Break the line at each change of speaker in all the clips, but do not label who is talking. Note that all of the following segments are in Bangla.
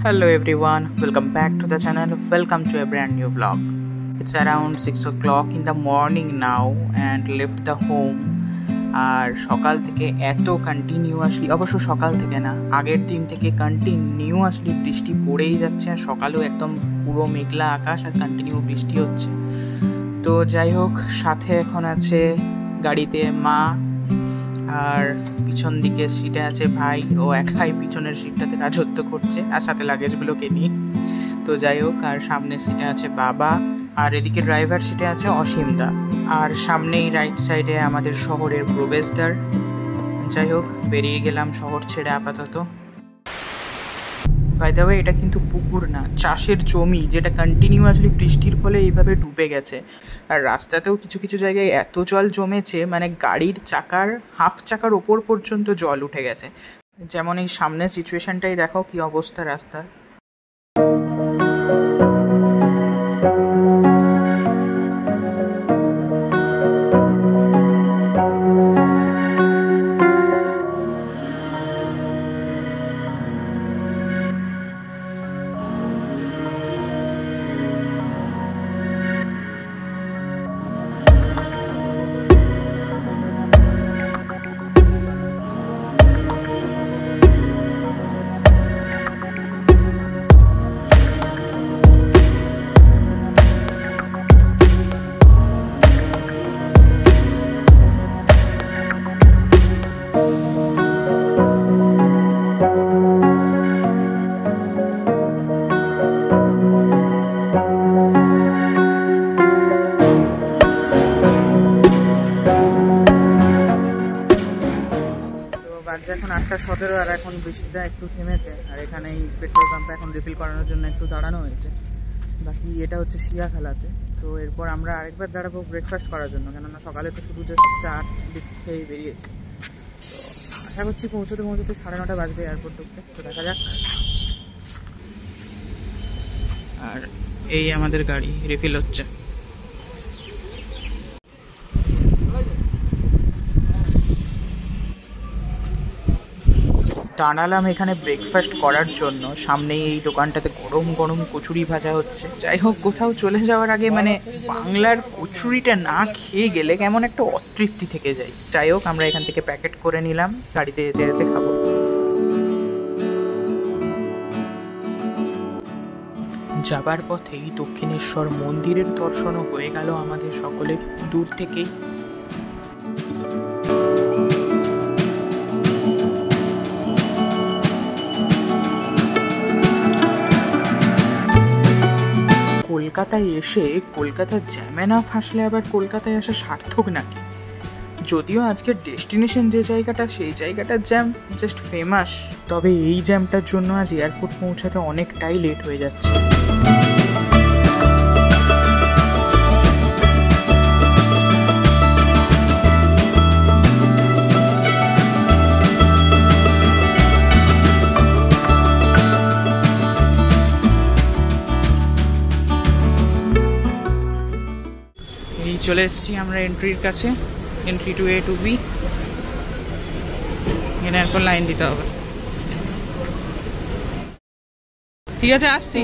Hello everyone, welcome back to the channel. Welcome to a brand new vlog. It's around 6 o'clock in the morning now and left the home. আর সকাল থেকে এত কন্টিনিউয়াসলি, অবশ্য সকাল থেকে না, আগের দিন থেকে কন্টিনিউয়াসলি বৃষ্টি পড়েই যাচ্ছে। আর সকালেও একদম পুরো মেঘলা আকাশ আর কন্টিনিউ বৃষ্টি হচ্ছে। তো যাই হোক, সাথে এখন আছে গাড়িতে মা, আর পিছন দিকে সিটে আছে ভাই। ও একাই পিছনের সিটটাতে রাজত্ব করছে আর সাথে লাগেজগুলোকে নিয়ে। তো যাই হোক, আর সামনের সিটে আছে বাবা, আর এদিকে ড্রাইভার সিটে আছে অসীমদা, আর সামনেই রাইট সাইডে আমাদের শহরের প্রবেশদ্বার। যাই হোক, বেরিয়ে গেলাম শহর ছেড়ে আপাতত। বাই দ্য ওয়ে, এটা কিন্তু পুকুর না, চাষের জমি, যেটা কন্টিনিউয়াসলি বৃষ্টির ফলে এইভাবে ডুবে গেছে। আর রাস্তাতেও কিছু কিছু জায়গায় এত জল জমেছে, মানে গাড়ির চাকার হাফ চাকার ওপর পর্যন্ত জল উঠে গেছে। যেমন এই সামনের সিচুয়েশনটাই দেখো, কি অবস্থা রাস্তার। এখন 8:17 আর এখন বৃষ্টিটা একটু থেমেছে। আর এখানে এই পেট্রোল পাম্পে এখন রিফিল করানোর জন্য একটু দাঁড়ানো হয়েছে। বাকি এটা হচ্ছে শিয়াখালাতে। তো এরপর আমরা আরেকবার দাঁড়াবো ব্রেকফাস্ট করার জন্য, কেননা সকালে তো শুধু জাস্ট চা বিস্কুট খেয়ে বেরিয়েছি। তো আশা করছি পৌঁছতে 9:30 বাজবে এয়ারপোর্ট ঢুকতে। তো দেখা যাক। আর এই আমাদের গাড়ি রিফিল হচ্ছে। দাঁড়ালাম এখানে ব্রেকফাস্ট করার জন্য। সামনেই এই দোকানটাতে গরম গরম কচুরি ভাজা হচ্ছে। যাই হোক, কোথাও চলে যাওয়ার আগে মানে বাংলার কচুরিটা না খেয়ে গেলে কেমন একটা অতৃপ্তি থেকে যায়। যাই হোক, আমরা এখান থেকে প্যাকেট করে নিলাম, গাড়িতে যেতে যেতে খাবো। যাবার পথেই দক্ষিণেশ্বর মন্দিরের দর্শনও হয়ে গেল আমাদের সকলের দূর থেকেই। কলকাতায় এসে কলকাতার জ্যামে না ফাঁসলে আবার কলকাতায় আসা সার্থক নাকি? যদিও আজকের ডেস্টিনেশন যে জায়গাটা, সেই জায়গাটার জ্যাম জাস্ট ফেমাস, তবে এই জ্যামটার জন্য আজ এয়ারপোর্ট পৌঁছাতে অনেকটাই লেট হয়ে যাচ্ছে। চলে এসেছি আমরা এন্ট্রির কাছে, entry two A to B। এখানে এরপর লাইন দিতে হবে। ঠিক আছে, আসছি।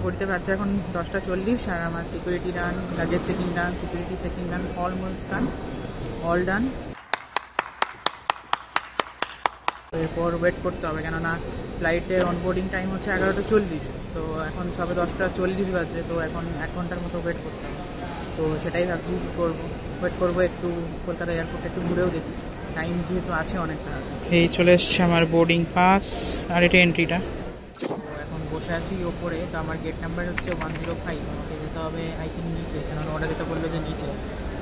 ঘড়িতে বাজছে এখন 10:40 আর আমার সিকিউরিটি ডান, লাগেজ চেকিং ডান, সিকিউরিটি চেকিং ডান, অলমোস্ট ডান, অল ডান। এরপর ওয়েট করতে হবে, কেননা ফ্লাইটের অনবোর্ডিং টাইম হচ্ছে 11:40। তো এখন সবে 10:40 বাজছে। তো এখন 1 ঘন্টার মতো ওয়েট করতে হবে। তো সেটাই ভাবছি করবো, ওয়েট করবো একটু। কলকাতা এয়ারপোর্টে একটু ঘুরেও দেখি, টাইম যেহেতু আছে অনেকটা। এই চলে এসছে আমার বোর্ডিং পাস, আর এটা এন্ট্রিটা। এখন বসে আছি ওপরে। তো আমার গেট নাম্বার হচ্ছে 105। আমাকে যেতে হবে আই থিঙ্ক নিচে, কেননা ওরা যেটা বললো যে নিচে।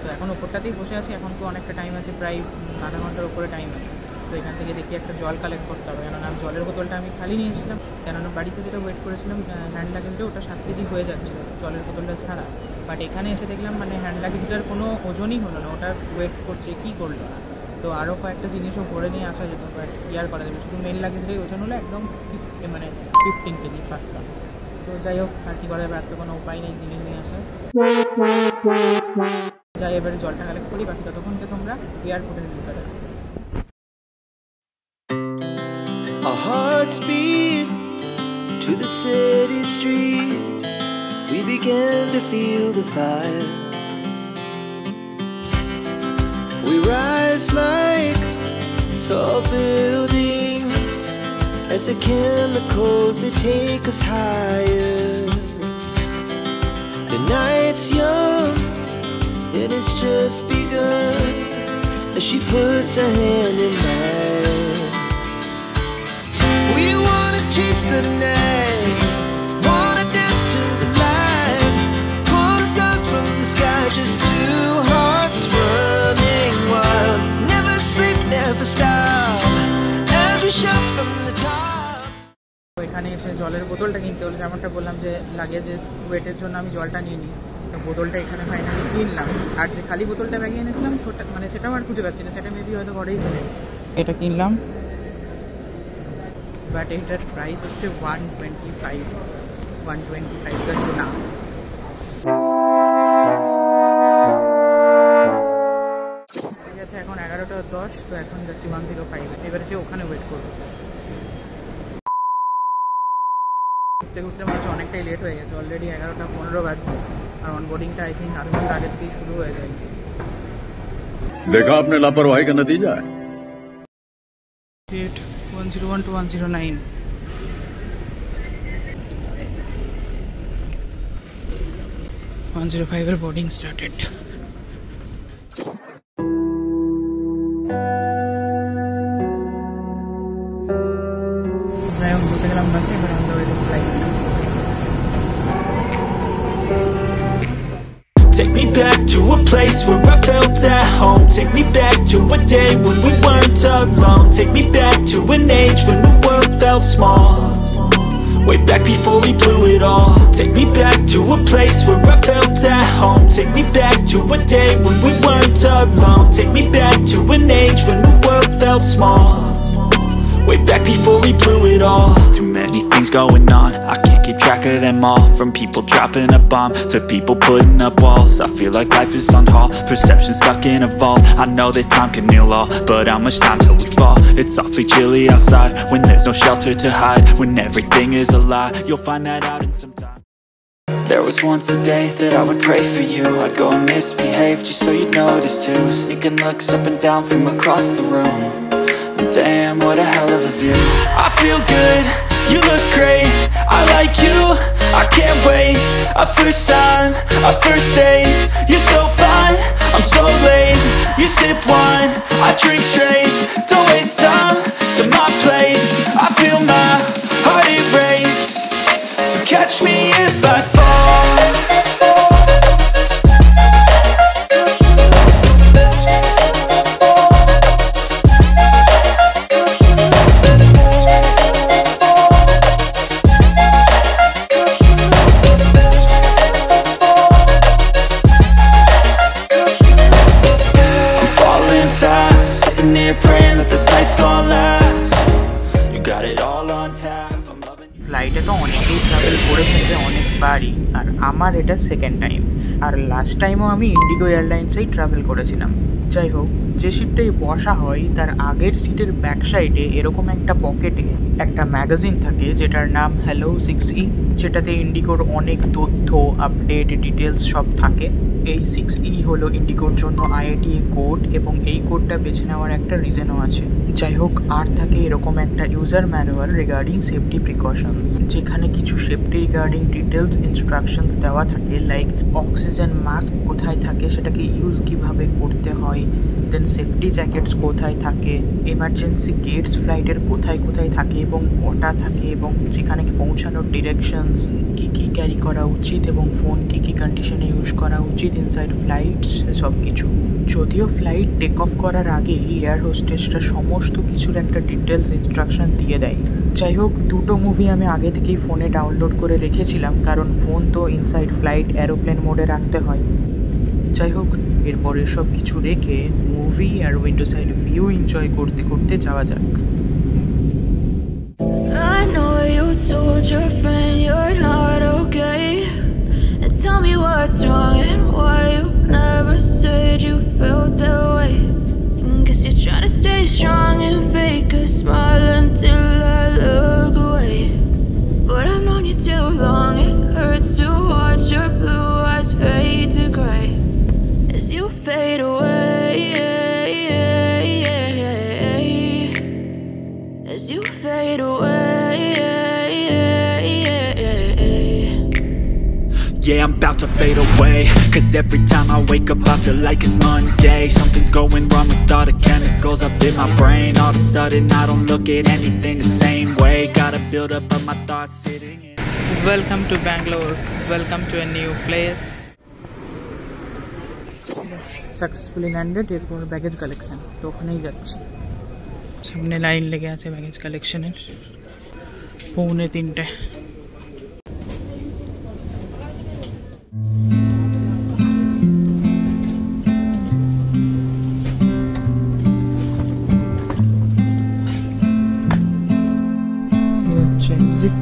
তো এখন ওপরটাতেই বসে আছি। এখন তো অনেকটা টাইম আছে, প্রায় আধা ঘন্টার উপরে টাইম আছে। তো এখান থেকে দেখি একটা জল কালেক্ট করতে হবে, কেননা জলের বোতলটা আমি খালি নিয়েছিলাম, কেননা বাড়িতে যেটা ওয়েট করেছিলাম হ্যান্ড লাগেজটা, ওটা 7 কেজি হয়ে যাচ্ছিলো জলের বোতলটা ছাড়া। বাট এখানে এসে দেখলাম মানে হ্যান্ড লাগেজটার কোনো ওজনই হলো না, ওটা ওয়েট করছে, কী করলো না। তো আরও কয়েকটা জিনিসও ভরে নিয়ে আসা যেত, বাট ইয়ার করা যাবে। শুধু মেন লাগেজটাই ওজন হলো একদম 15 কেজি পাক্কা। তো যাই হোক, আর কী করা যাবে, আর তো কোনো উপায় নেই জিনিস নিয়ে আসার। যাই এবারে জলটা কালেক্ট করি, বাকি ততক্ষণকে তোমরা এয়ারপোর্টের ভিউটা দেখো।
to the city streets, we began to feel the fire. We rise like tall buildings as the chemicals, they take us higher. The night's young and it's just begun as she puts her hand in mine. We wanna chase the night, wanna dance to the light, pull the stars from the sky, just two hearts running wild. Never sleep, never stop, as we shout from the top.
এখানে এসে জলের বোতলটা কিনতে হলো, যেমনটা বললাম যে লাগেজে ওয়েটের জন্য আমি জলটা নিয়ে নিই, তো বোতলটা এখানে ফাইনালি কিনলাম। আর যে খালি বোতলটা ব্যাগে এনেছিলাম মানে সেটাও আর খুঁজে পাচ্ছি না, সেটা মেবি হয়তো ঘরেই ফেলে এসেছি। এটা কিনলাম, বাট এটার প্রাইস হচ্ছে 125 কাছে না। ঠিক আছে, এখন 11:10, তো এখন যাচ্ছি 105। এবারে যে ওখানে ওয়েট করবো। ঘুরতে ঘুরতে মনে হচ্ছে অনেকটাই লেট হয়ে গেছে, অলরেডি 11:15 বাজছে। আর অনবোর্ডিংটা আই থিঙ্ক আধ ঘন্টা আগে থেকেই শুরু হয়ে যায়।
देखा आपने लापरवाही का नतीजा है।
101 to 109। 105 এর বোর্ডিং স্টার্টেড। যাই হোক, বসে গেলাম বাসে, এবার আমরা ওই flight.
Take me back to a place where I felt at home. Take me back to a day when we weren't alone. Take me back to an age when the world felt small. Way back before we blew it all. Take me back to a place where I felt at home. Take me back to a day when we weren't alone. Take me back to an age when the world felt small. Way back before we blew it all. Too many things going on, I can't keep track of them all. From people dropping a bomb to people putting up walls. I feel like life is on hold, perception stuck in a vault. I know that time can heal all, but how much time till we fall? It's awfully chilly outside, when there's no shelter to hide. When everything is a lie, you'll find that out in some time. There was once a day that I would pray for you. I'd go and misbehave just so you'd notice too. Sneaking looks up and down from across the room. Damn, what a hell of a view. I feel good, you look great, I like you, I can't wait. A first time, a first date, you're so fine, I'm so late. You sip wine, I drink straight, don't waste time to my place. I feel my heart erase, so catch me if I fall.
ফ্লাইটে তো অনেকেই ট্রাভেল করে ফেলছে অনেকবারই, আর আমার এটা সেকেন্ড টাইম। আর লাস্ট টাইমও আমি ইন্ডিগো এয়ারলাইন্সেই ট্রাভেল করেছিলাম। যাই হোক, যে সিটটাই বসা হয় তার আগের সিটের ব্যাক সাইডে এরকম একটা পকেটে একটা ম্যাগাজিন থাকে যেটার নাম হ্যালো 6E, যেটাতে ইন্ডিগোর অনেক তথ্য, আপডেট, ডিটেলস সব থাকে। এই 6E হলো ইন্ডিগোর জন্য IATA কোড, এবং এই কোডটা বেছে নেওয়ার একটা রিজনও আছে। যাই হোক, আর থাকে এরকম একটা user manual regarding safety precautions, যেখানে কিছু সেফটি রিগার্ডিং ডিটেলস ইনস্ট্রাকশনস দেওয়া থাকে, লাইক অক্সিজেন মাস্ক কোথায় থাকে, সেটাকে ইউজ কিভাবে করতে হয়, দেন সেফটি জ্যাকেটস কোথায় থাকে, এমার্জেন্সি গেটস ফ্লাইটের কোথায় কোথায় থাকে এবং কটা থাকে, এবং যেখানে পৌঁছানোর ডিরেকশনস, কী কী ক্যারি করা উচিত, এবং ফোন কী কী কন্ডিশনে ইউজ করা উচিত ইনসাইড ফ্লাইটস, সব কিছু। যদিও ফ্লাইট টেক অফ করার আগেই এয়ার হোস্টেসরা সমস্ত কিছুর একটা ডিটেলস ইনস্ট্রাকশন দিয়ে দেয়। যাই হোক, দুটো মুভি আমি আগে থেকেই ফোনে ডাউনলোড করে রেখেছিলাম, কারণ ফোন তো ইনসাইড ফ্লাইট এরোপ্লেন মোডে রাখতে হয়। যাই হোক, এরপর এসব কিছু রেখে মুভি আর উইন্ডো সাইড ভিউ এনজয় করতে করতে যাওয়া যাক।
I know you told your friend you're not okay, and tell me what's wrong and why you never said you felt that way. Guess you're trying to stay strong and fake a smile until I look away, but I'm fade away, as you fade away.
Yeah, I'm about to fade away, cause every time I wake up I feel like it's Monday. Something's going wrong with all the chemicals up in my brain. All of a sudden I don't look at anything the same way. Gotta build up of my thoughts sitting in.
Welcome to Bangalore. Welcome to a new place. Successfully landed, এরপর ব্যাগেজ কালেকশন, তো ওখানেই যাচ্ছি। সামনে লাইন লেগে আছে ব্যাগেজ কালেকশনের, 2:45। এক্সিট।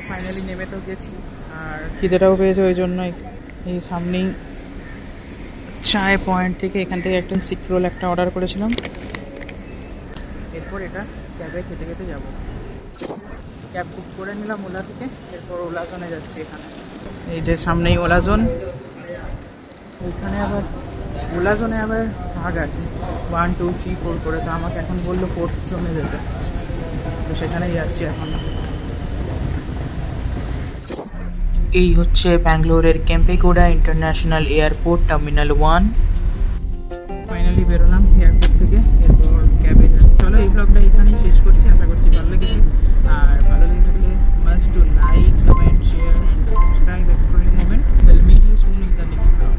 ফাইনালি নেমে তো গেছি, আর খিদেটাও পেয়েছে, ওই জন্যই এই সামনেই চায় পয়েন্ট থেকে, এখান থেকে একটা সিক রোল একটা অর্ডার করেছিলাম। এরপর এটা ক্যাবে খেতে খেতে যাব। ক্যাব বুক করে নিলাম ওলা থেকে, এরপর ওলা জোনে যাচ্ছি। এখানে এই যে সামনেই ওলা জোন, ওইখানে আবার ওলা জোনে আবার ভাগ আছে 1, 2, 3, 4 করে। তো আমাকে এখন বললো 4th জোনে যেতে, তো সেখানেই যাচ্ছি এখন। এই হচ্ছে ব্যাঙ্গালোরের Kempegowda international airport terminal 1। Finally বেরোলাম এয়ারপোর্ট থেকে, এরপর ক্যাবে যাচ্ছি। চলো এই ব্লগটা এখানেই শেষ করছি, আশা করছি ভালো লেগেছে। আর ভালো লেগে থাকলে must to like, comment, share and subscribe exploring moment. Will meet you soon in the next blog.